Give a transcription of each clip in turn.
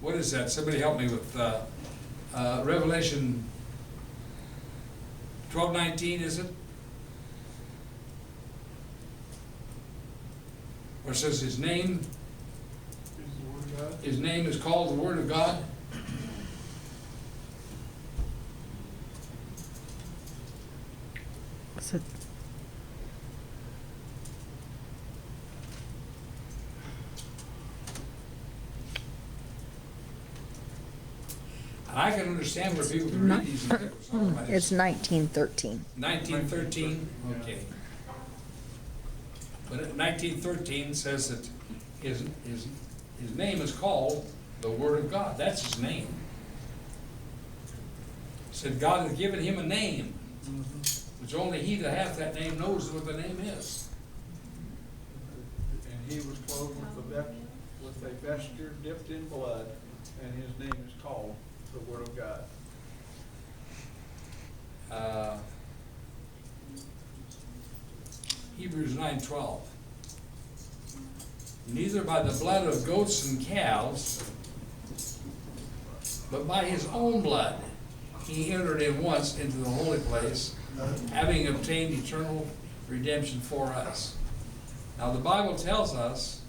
what is that? Somebody help me with, Revelation 12:19, is it? Where it says his name is called the Word of God. So, And I can understand where people can read these and think, "Oh, but it's 1913. 1913, okay. But 1913 says that his name is called the Word of God. That's his name. It said God has given him a name, which only he that hath that name knows what the name is. And he was clothed with a vesture dipped in blood, and his name is called the Word of God. Hebrews 9:12. Neither by the blood of goats and calves, but by his own blood he entered in once into the holy place, having obtained eternal redemption for us. Now the Bible tells us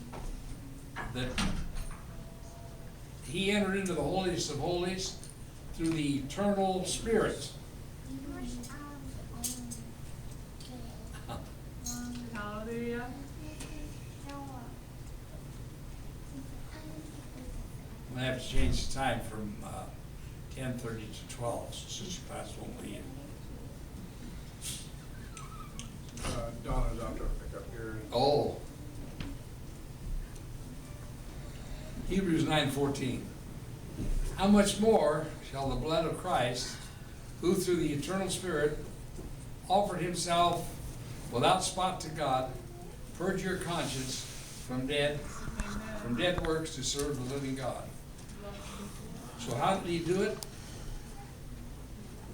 that he entered into the holiest of holies through the eternal Spirit. Hallelujah. I'm going to have to change the time from 10:30 to 12, so Sister Class won't leave. Donna's out there to pick up here. Oh. Hebrews 9:14. How much more shall the blood of Christ, who through the eternal Spirit offered himself without spot to God, purge your conscience from dead works to serve the living God. So how did he do it?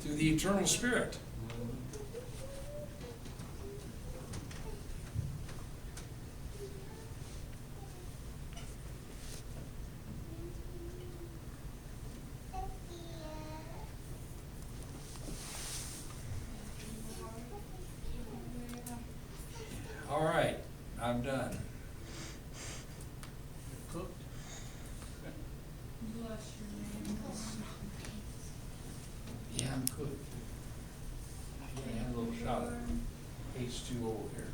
Through the eternal Spirit. All right, I'm done. Cooked. Bless your name. Yeah, I'm good. Yeah, I had a little shot of H2O here.